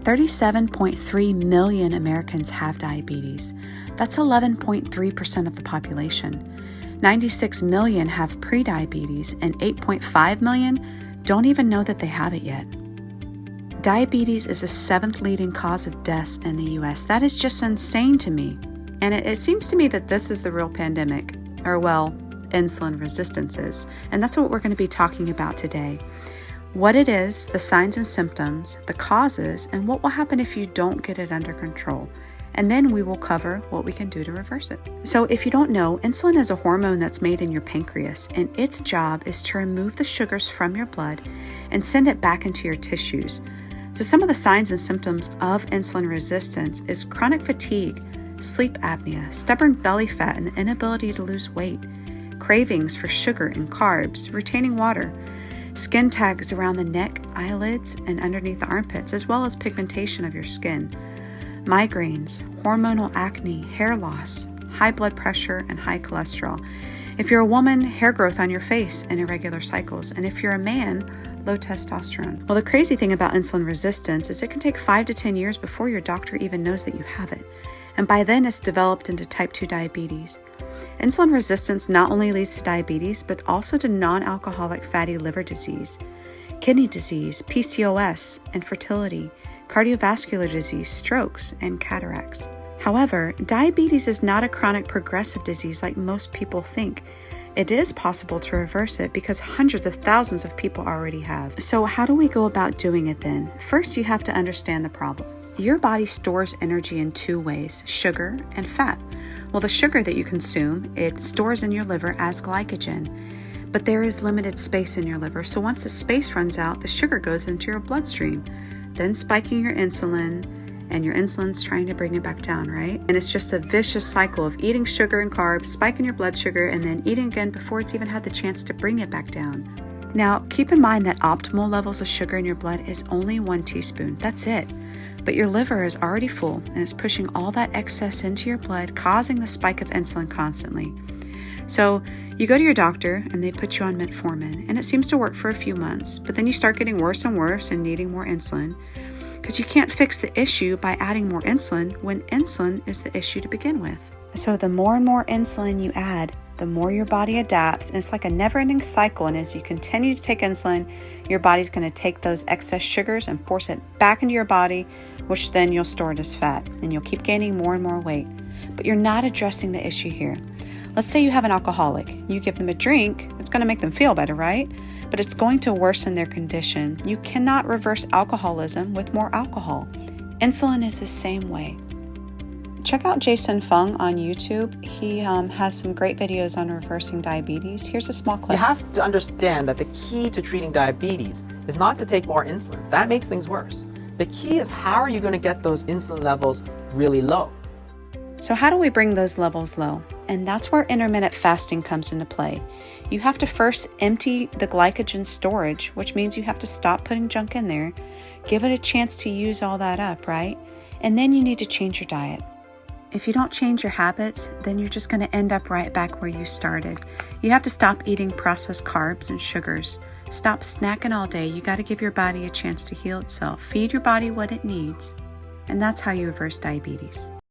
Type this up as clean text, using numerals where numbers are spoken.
37.3 million Americans have diabetes. That's 11.3% of the population. 96 million have prediabetes, and 8.5 million don't even know that they have it yet. Diabetes is the 7th leading cause of deaths in the U.S. That is just insane to me. And it seems to me that this is the real pandemic, or well, insulin resistance is. And that's what we're going to be talking about today. What it is, the signs and symptoms, the causes, and what will happen if you don't get it under control. And then we will cover what we can do to reverse it. So if you don't know, insulin is a hormone that's made in your pancreas, and its job is to remove the sugars from your blood and send it back into your tissues. So some of the signs and symptoms of insulin resistance is chronic fatigue, sleep apnea, stubborn belly fat, and the inability to lose weight, cravings for sugar and carbs, retaining water, skin tags around the neck, eyelids, and underneath the armpits, as well as pigmentation of your skin, migraines, hormonal acne, hair loss, high blood pressure, and high cholesterol. If you're a woman, hair growth on your face and irregular cycles. And if you're a man, low testosterone. Well, the crazy thing about insulin resistance is it can take 5 to 10 years before your doctor even knows that you have it. And by then it's developed into type 2 diabetes. Insulin resistance not only leads to diabetes, but also to non-alcoholic fatty liver disease, kidney disease, PCOS, infertility, cardiovascular disease, strokes, and cataracts. However, diabetes is not a chronic progressive disease like most people think. It is possible to reverse it because hundreds of thousands of people already have. So how do we go about doing it then? First, you have to understand the problem. Your body stores energy in 2 ways, sugar and fat. Well, the sugar that you consume, it stores in your liver as glycogen. But there is limited space in your liver, so once the space runs out, the sugar goes into your bloodstream, then spiking your insulin, and your insulin's trying to bring it back down, right? And it's just a vicious cycle of eating sugar and carbs, spiking your blood sugar, and then eating again before it's even had the chance to bring it back down. Now, keep in mind that optimal levels of sugar in your blood is only 1 teaspoon. That's it. But your liver is already full and is pushing all that excess into your blood, causing the spike of insulin constantly. So you go to your doctor and they put you on metformin, and it seems to work for a few months, but then you start getting worse and worse and needing more insulin because you can't fix the issue by adding more insulin when insulin is the issue to begin with. So the more and more insulin you add, the more your body adapts, and it's like a never-ending cycle. And as you continue to take insulin, your body's going to take those excess sugars and force it back into your body, which then you'll store it as fat, and you'll keep gaining more and more weight. But you're not addressing the issue here. Let's say you have an alcoholic. You give them a drink, it's going to make them feel better, right? But it's going to worsen their condition. You cannot reverse alcoholism with more alcohol. Insulin is the same way. Check out Jason Fung on YouTube. He has some great videos on reversing diabetes. Here's a small clip. You have to understand that the key to treating diabetes is not to take more insulin. That makes things worse. The key is how are you going to get those insulin levels really low? So how do we bring those levels low? And that's where intermittent fasting comes into play. You have to first empty the glycogen storage, which means you have to stop putting junk in there, give it a chance to use all that up, right? And then you need to change your diet. If you don't change your habits, then you're just going to end up right back where you started. You have to stop eating processed carbs and sugars. Stop snacking all day. You got to give your body a chance to heal itself. Feed your body what it needs. And that's how you reverse diabetes.